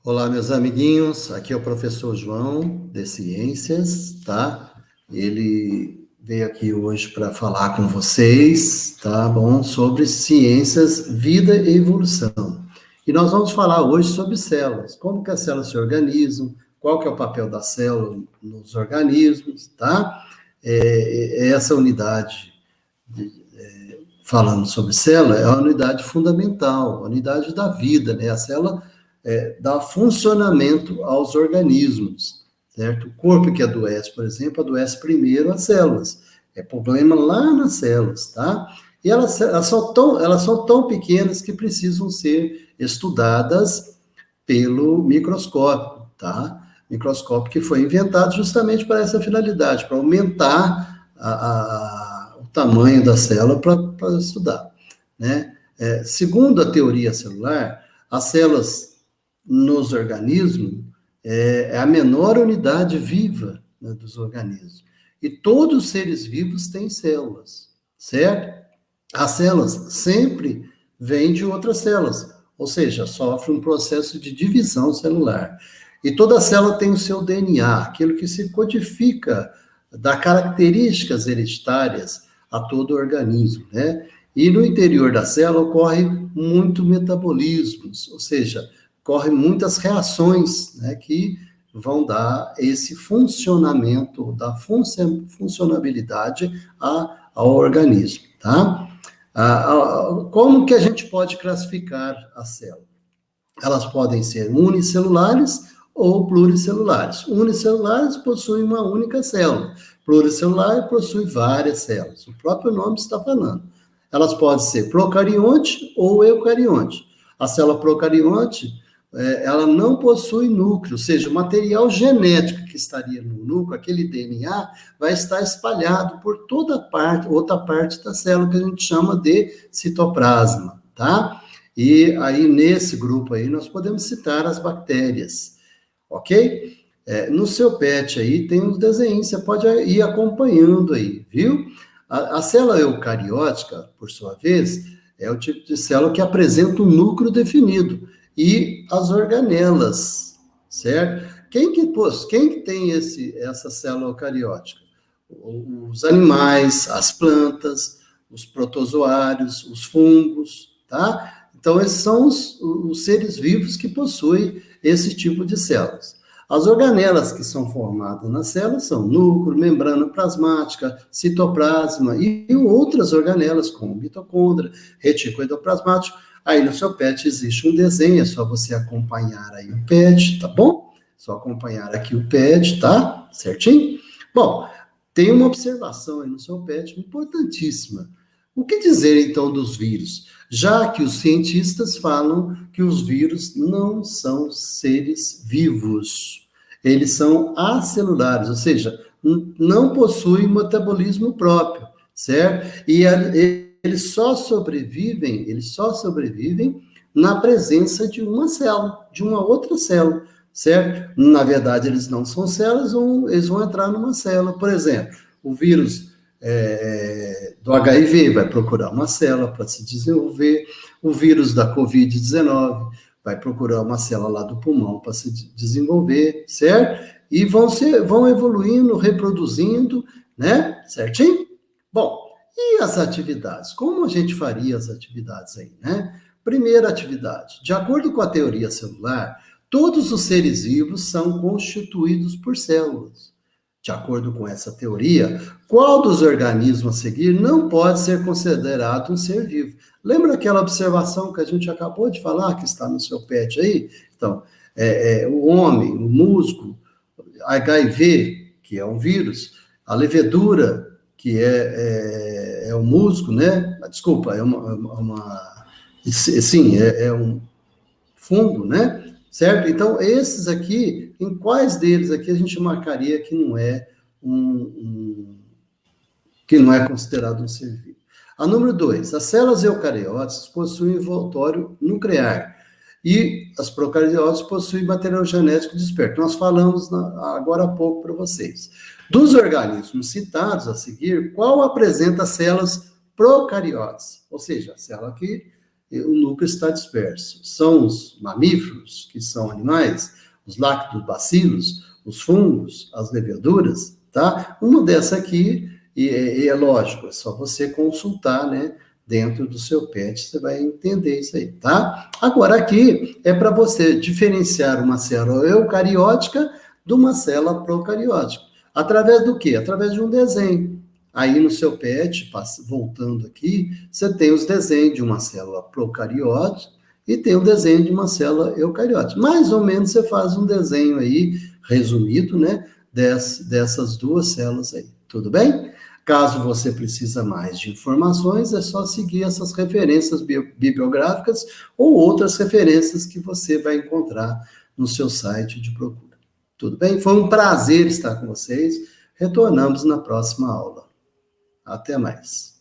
Olá, meus amiguinhos, aqui é o professor João, de Ciências, tá? Ele veio aqui hoje para falar com vocês, tá bom? Sobre ciências, vida e evolução. E nós vamos falar hoje sobre células, como que as células se organizam, qual que é o papel da célula nos organismos, tá? Essa unidade, falando sobre célula, é a unidade fundamental, a unidade da vida, né? A célula dá funcionamento aos organismos, certo? O corpo que adoece, por exemplo, adoece primeiro as células. É problema lá nas células, tá? E elas são tão pequenas que precisam ser estudadas pelo microscópio, tá? Microscópio que foi inventado justamente para essa finalidade, para aumentar o tamanho da célula para estudar, né? Segundo a teoria celular, as células nos organismos é a menor unidade viva, né, dos organismos. E todos os seres vivos têm células, certo? As células sempre vêm de outras células, ou seja, sofre um processo de divisão celular. E toda célula tem o seu DNA, aquilo que se codifica, dá características hereditárias a todo o organismo, né? E no interior da célula ocorre muito metabolismos, ou seja, ocorrem muitas reações, né, que vão dar esse funcionamento, da funcionabilidade ao organismo, tá? Como que a gente pode classificar as células? Elas podem ser unicelulares ou pluricelulares. Unicelulares possuem uma única célula, pluricelular possui várias células. O próprio nome está falando. Elas podem ser procarionte ou eucarionte. A célula procarionte, ela não possui núcleo, ou seja, o material genético que estaria no núcleo, aquele DNA, vai estar espalhado por toda parte, outra parte da célula que a gente chama de citoplasma, tá? E aí, nesse grupo aí, nós podemos citar as bactérias, ok? No seu PET aí tem uns desenhos, você pode ir acompanhando aí, viu? A célula eucariótica, por sua vez, é o tipo de célula que apresenta um núcleo definido e as organelas, certo? Quem que tem essa célula eucariótica? Os animais, as plantas, os protozoários, os fungos, tá? Então, esses são os seres vivos que possuem esse tipo de células. As organelas que são formadas nas células são núcleo, membrana plasmática, citoplasma e outras organelas, como mitocôndria, retículo endoplasmático. Aí no seu PET existe um desenho, é só você acompanhar aí o PET, tá bom? Só acompanhar aqui o PET, tá? Certinho? Bom, tem uma observação aí no seu PET importantíssima. O que dizer, então, dos vírus? Já que os cientistas falam que os vírus não são seres vivos. Eles são acelulares, ou seja, não possuem metabolismo próprio, certo? E eles só sobrevivem na presença de uma célula, de uma outra célula, certo? Na verdade, eles não são células, eles vão entrar numa célula. Por exemplo, o vírus do HIV vai procurar uma célula para se desenvolver, o vírus da Covid-19 vai procurar uma célula lá do pulmão para se desenvolver, certo? E vão evoluindo, reproduzindo, né? Certinho? Bom, e as atividades? Como a gente faria as atividades aí, né? Primeira atividade, de acordo com a teoria celular, todos os seres vivos são constituídos por células. De acordo com essa teoria, qual dos organismos a seguir não pode ser considerado um ser vivo? Lembra aquela observação que a gente acabou de falar, que está no seu PET aí? Então, o homem, o musgo, HIV, que é um vírus, a levedura, que é um musgo, né? Desculpa, é um fungo, né? Certo? Então, esses aqui, em quais deles aqui a gente marcaria que não é que não é considerado um ser vivo? A número 2, as células eucariotas possuem envoltório nuclear e as procariotas possuem material genético disperso. Nós falamos agora há pouco para vocês. Dos organismos citados a seguir, qual apresenta células procariotas? Ou seja, a célula que o núcleo está disperso. São os mamíferos, que são animais, os lactobacilos, os fungos, as leveduras, tá? Uma dessa aqui, e é lógico, é só você consultar, né? Dentro do seu PET, você vai entender isso aí, tá? Agora, aqui é para você diferenciar uma célula eucariótica de uma célula procariótica. Através do quê? Através de um desenho. Aí no seu PET, voltando aqui, você tem os desenhos de uma célula procariótica e tem o desenho de uma célula eucariótica. Mais ou menos você faz um desenho aí, resumido, né, dessas duas células aí. Tudo bem? Caso você precisa mais de informações, é só seguir essas referências bibliográficas ou outras referências que você vai encontrar no seu site de procura. Tudo bem? Foi um prazer estar com vocês. Retornamos na próxima aula. Até mais.